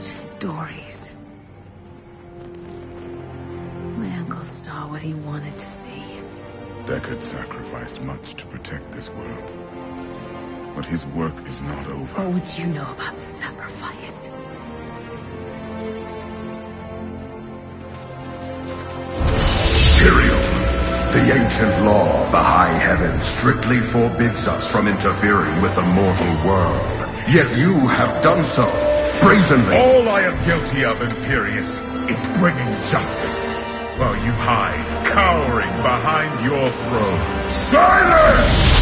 such stories. My uncle saw what he wanted to see. Deckard sacrificed much to protect this world. But his work is not over. What would you know about sacrifice? Tyrael, the ancient law of the high heaven strictly forbids us from interfering with the mortal world. Yet you have done so, brazenly. All I am guilty of, Imperius, is bringing justice, while you hide, cowering behind your throne. Silence!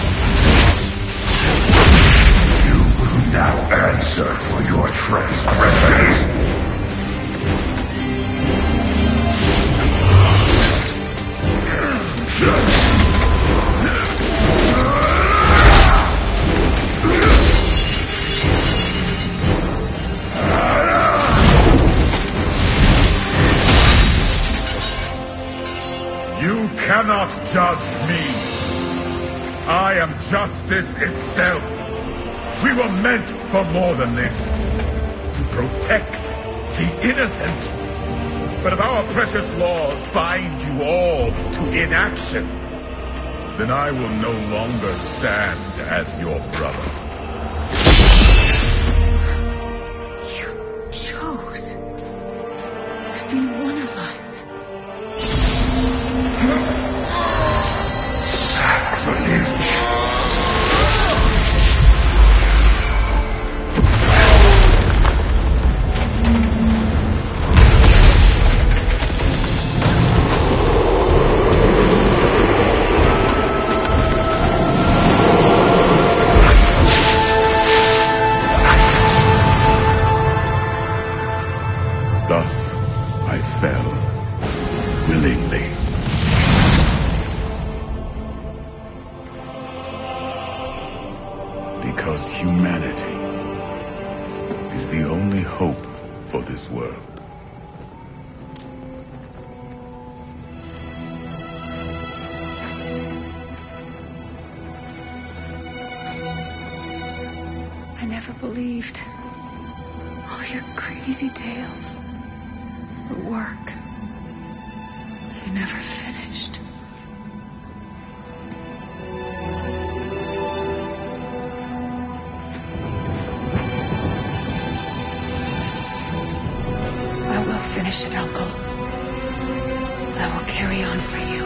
You will now answer for your transgressions. You cannot judge me. I am justice itself. We were meant for more than this. To protect the innocent. But if our precious laws bind you all to inaction, then I will no longer stand as your brother. You chose to be one of us. Sacrilege. Thus, I fell, willingly. Because humanity is the only hope for this world. I never believed all your crazy tales. The work you never finished. I will finish it, Uncle. I will carry on for you.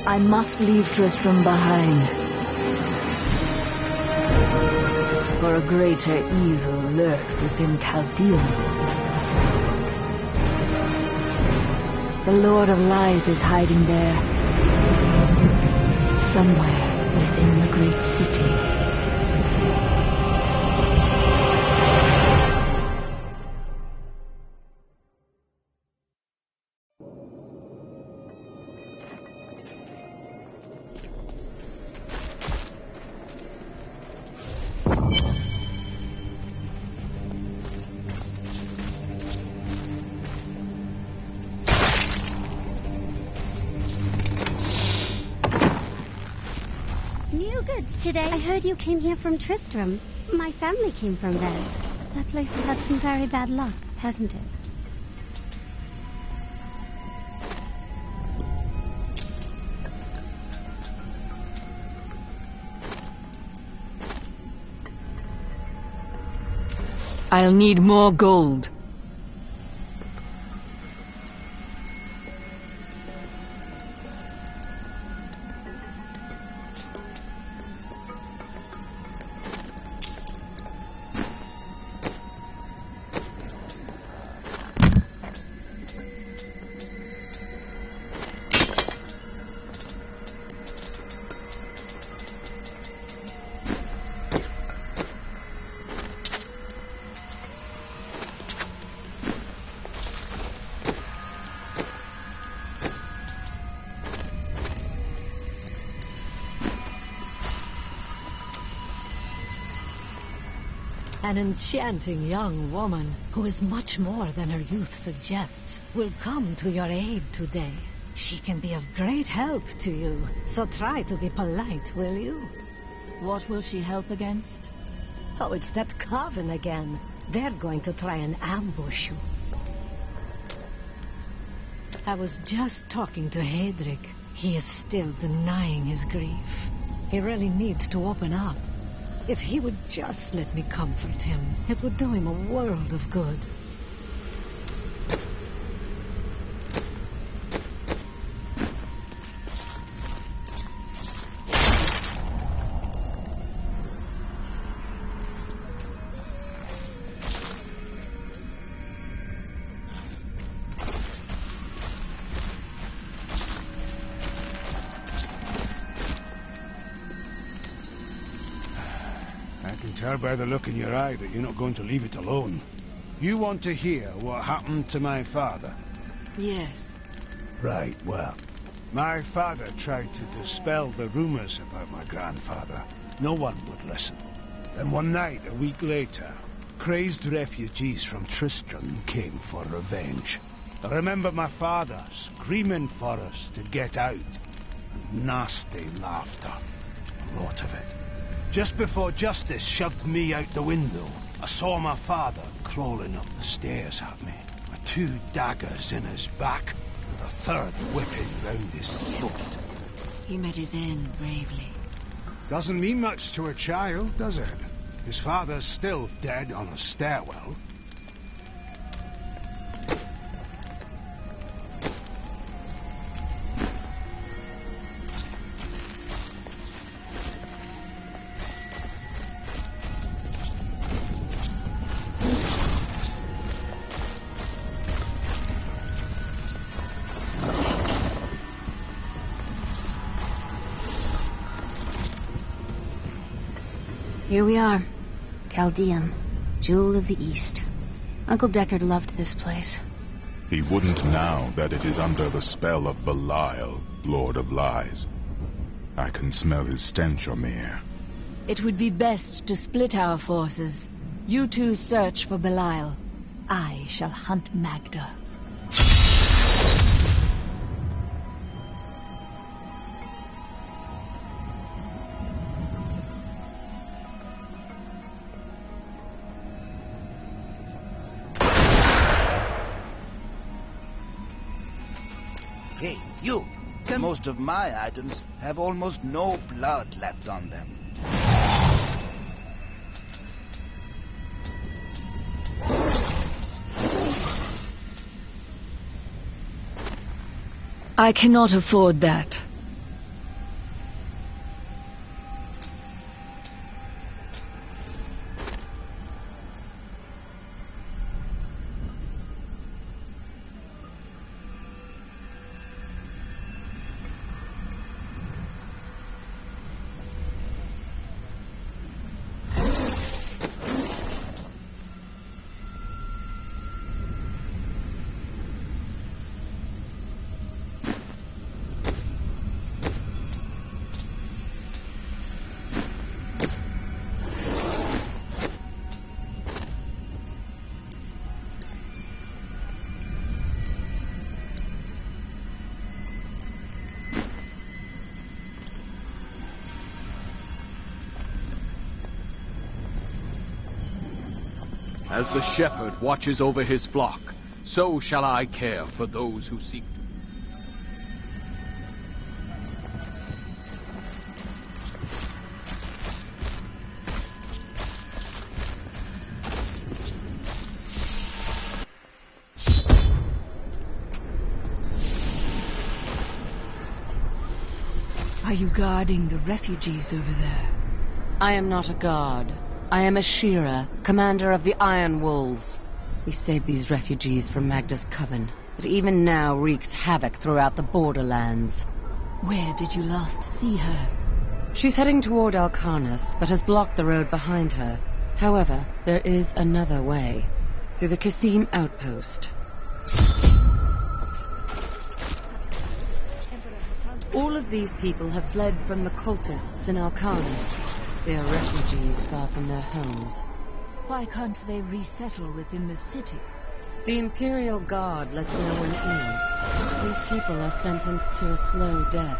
I must leave Tristram behind. For a greater evil lurks within Chaldean. The Lord of Lies is hiding there. Somewhere within the great city. New goods today. I heard you came here from Tristram. My family came from there. That place has had some very bad luck, hasn't it? I'll need more gold. An enchanting young woman, who is much more than her youth suggests, will come to your aid today. She can be of great help to you, so try to be polite, will you? What will she help against? Oh, it's that coven again. They're going to try and ambush you. I was just talking to Hedrick. He is still denying his grief. He really needs to open up. If he would just let me comfort him, it would do him a world of good. Tell by the look in your eye that you're not going to leave it alone. You want to hear what happened to my father? Yes. Right, well, my father tried to dispel the rumors about my grandfather. No one would listen. Then one night, a week later, crazed refugees from Tristram came for revenge. I remember my father screaming for us to get out, and nasty laughter. A lot of it. Just before justice shoved me out the window, I saw my father crawling up the stairs at me, with 2 daggers in his back, and a third whipping round his throat. He met his end bravely. Doesn't mean much to a child, does it? His father's still dead on a stairwell. Here we are. Chaldean, Jewel of the East. Uncle Deckard loved this place. He wouldn't now that it is under the spell of Belial, Lord of Lies. I can smell his stench on the air. It would be best to split our forces. You two search for Belial. I shall hunt Magda. Hey, you! Most of my items have almost no blood left on them. I cannot afford that. As the shepherd watches over his flock, so shall I care for those who seek to. Are you guarding the refugees over there? I am not a guard. I am a Shearer, commander of the Iron Wolves. We saved these refugees from Magda's coven. It even now wreaks havoc throughout the borderlands. Where did you last see her? She's heading toward Alcarnus, but has blocked the road behind her. However, there is another way. Through the Kasim outpost. All of these people have fled from the cultists in Alcarnus. They are refugees far from their homes. Why can't they resettle within the city? The Imperial Guard lets no one in. These people are sentenced to a slow death.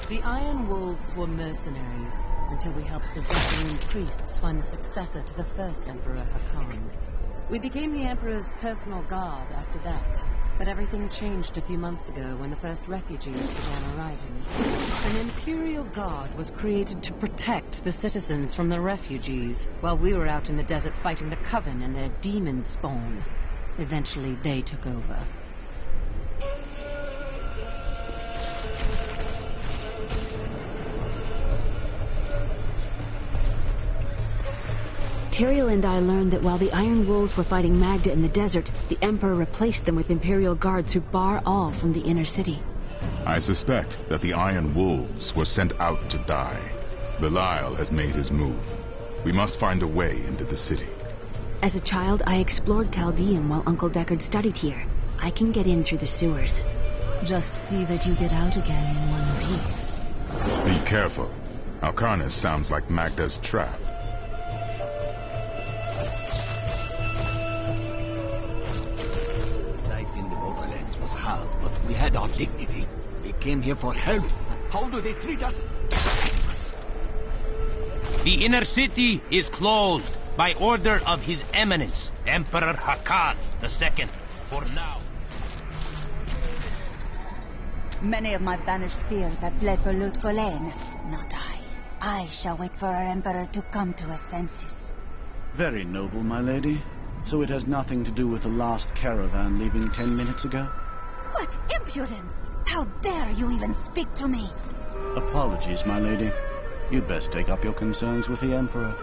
The Iron Wolves were mercenaries until we helped the Zephyrian priests find the successor to the first Emperor Hakan. We became the Emperor's personal guard after that. But everything changed a few months ago when the first refugees began arriving. An Imperial Guard was created to protect the citizens from the refugees, while we were out in the desert fighting the Coven and their demon spawn. Eventually, they took over. Tyrael and I learned that while the Iron Wolves were fighting Magda in the desert, the Emperor replaced them with Imperial guards who bar all from the inner city. I suspect that the Iron Wolves were sent out to die. Belial has made his move. We must find a way into the city. As a child, I explored Chaldean while Uncle Deckard studied here. I can get in through the sewers. Just see that you get out again in one piece. Be careful. Alcarnus sounds like Magda's trap. Hard, but we had our dignity. We came here for help. How do they treat us? The inner city is closed by order of His Eminence, Emperor Hakan II, for now. Many of my banished peers have fled for Lut Gholein. Not I. I shall wait for our Emperor to come to his senses. Very noble, my lady. So it has nothing to do with the last caravan leaving 10 minutes ago? What impudence! How dare you even speak to me? Apologies, my lady. You'd best take up your concerns with the Emperor.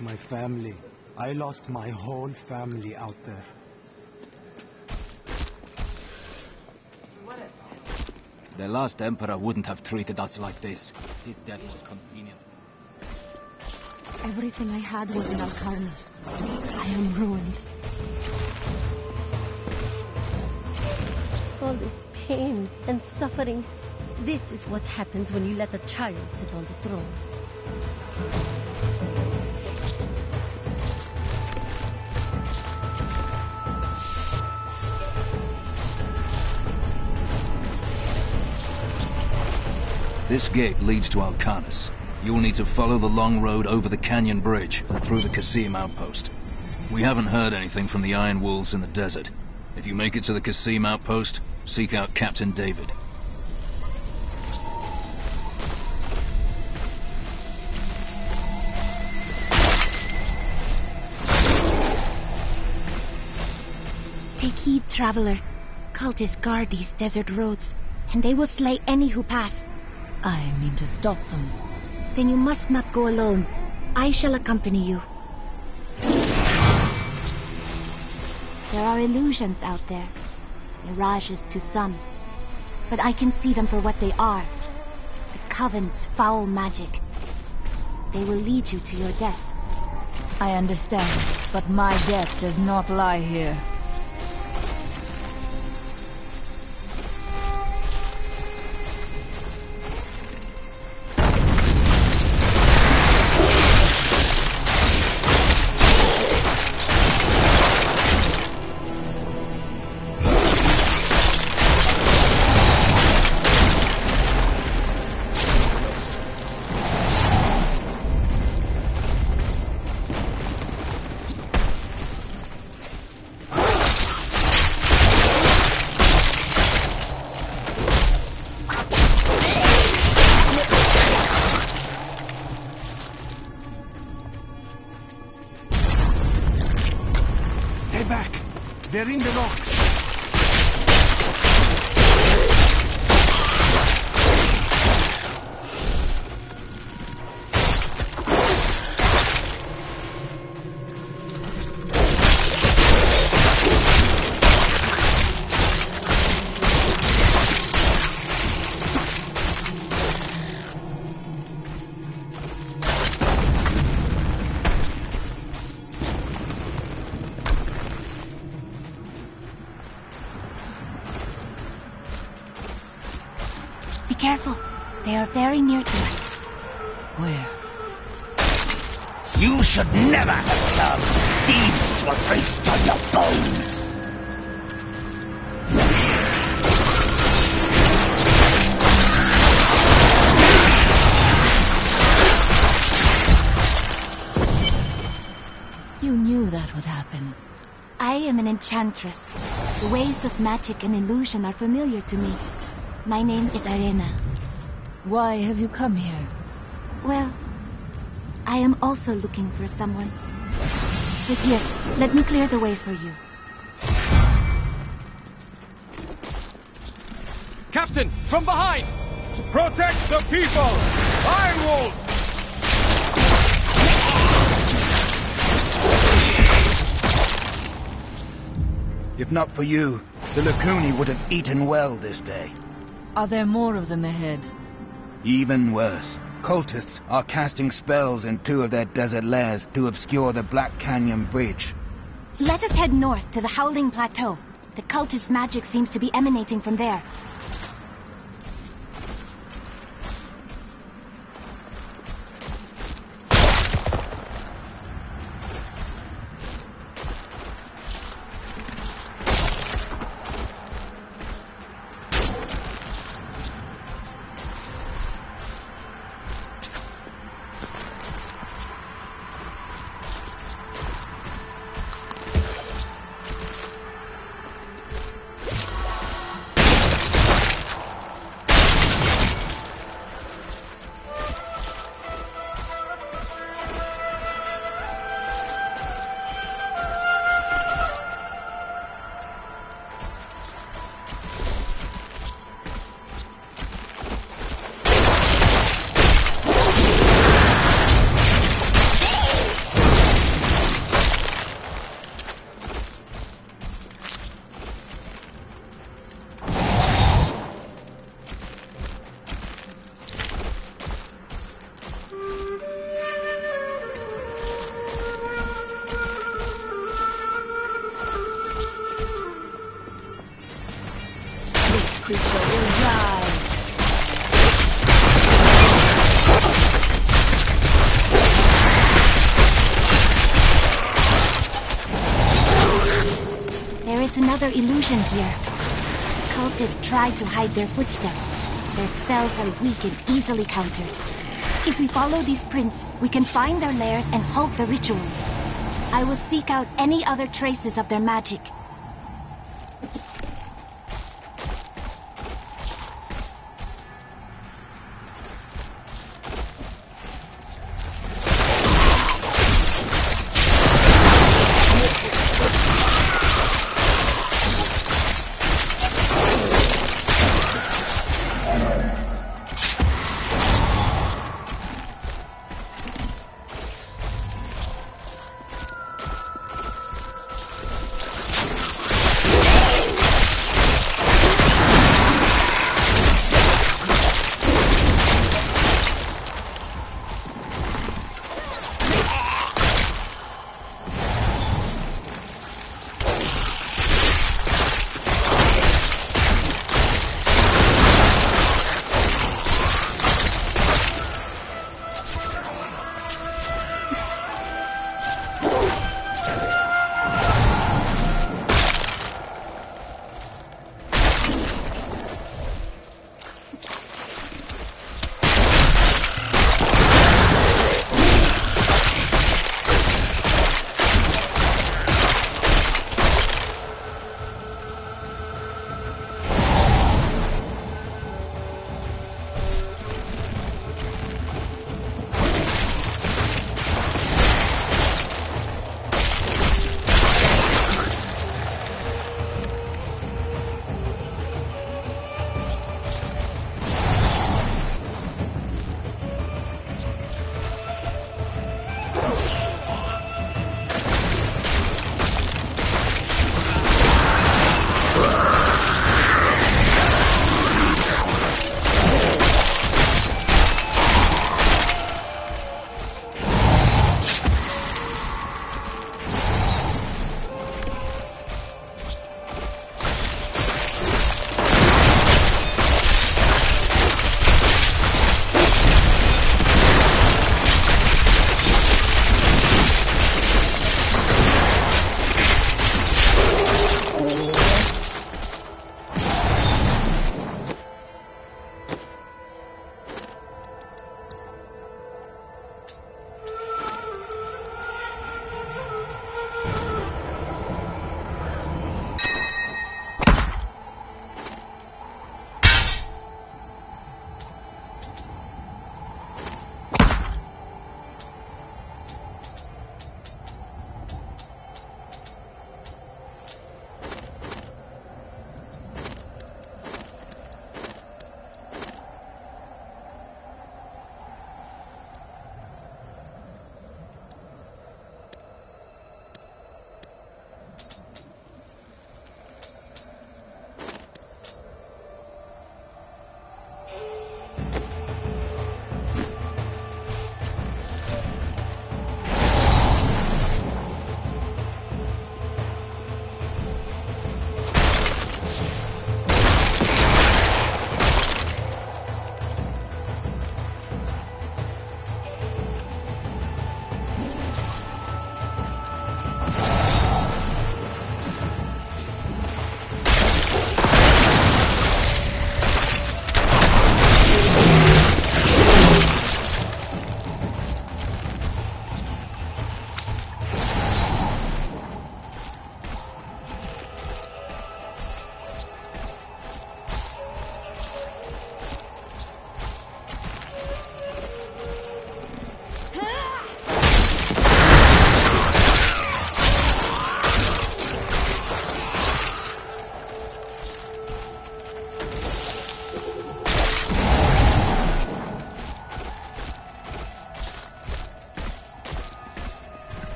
My family. I lost my whole family out there. The last Emperor wouldn't have treated us like this. His death was convenient. Everything I had was in Alcarnus. I am ruined. All this pain and suffering. This is what happens when you let a child sit on the throne. This gate leads to Alcarnus. You'll need to follow the long road over the canyon bridge and through the Qasim outpost. We haven't heard anything from the Iron Wolves in the desert. If you make it to the Qasim outpost, seek out Captain David. Take heed, traveler. Cultists guard these desert roads, and they will slay any who pass. I mean to stop them. Then you must not go alone. I shall accompany you. There are illusions out there. Mirages to some. But I can see them for what they are. The Coven's foul magic. They will lead you to your death. I understand, but my death does not lie here. They are very near to us. Where? You should never have come. Demons will feast on your bones. You knew that would happen. I am an enchantress. The ways of magic and illusion are familiar to me. My name is Arena. Why have you come here? Well, I am also looking for someone. Sit here. Let me clear the way for you. Captain, from behind! Protect the people! Iron Wolves! If not for you, the Lacuni would have eaten well this day. Are there more of them ahead? Even worse. Cultists are casting spells in 2 of their desert lairs to obscure the Black Canyon Bridge. Let us head north to the Howling Plateau. The cultist magic seems to be emanating from there. Another illusion here. Cultists try to hide their footsteps. Their spells are weak and easily countered. If we follow these prints, we can find their lairs and halt the rituals. I will seek out any other traces of their magic.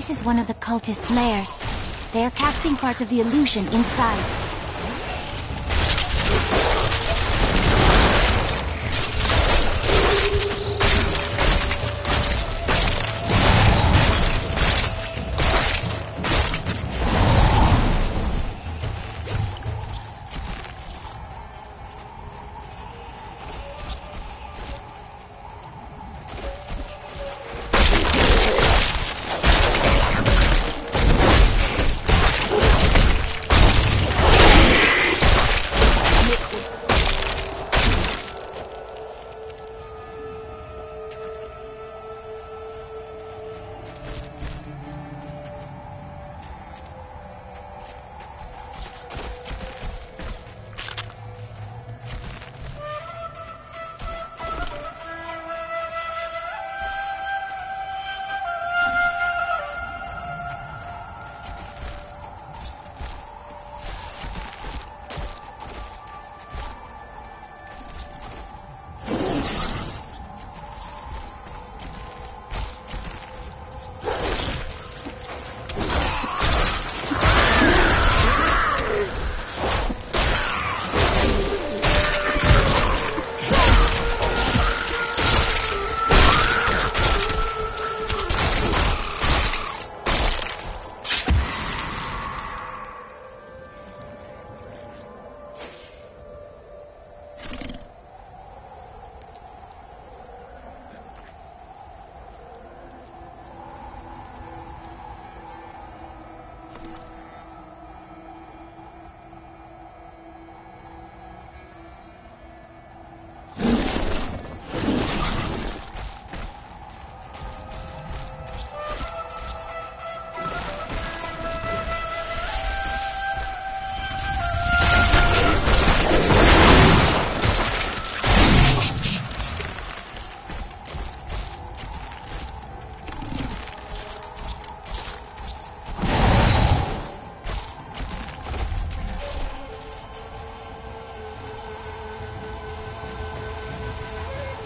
This is one of the cultist lairs. They are casting part of the illusion inside.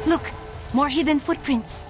Look, more hidden footprints.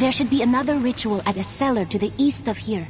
There should be another ritual at a cellar to the east of here.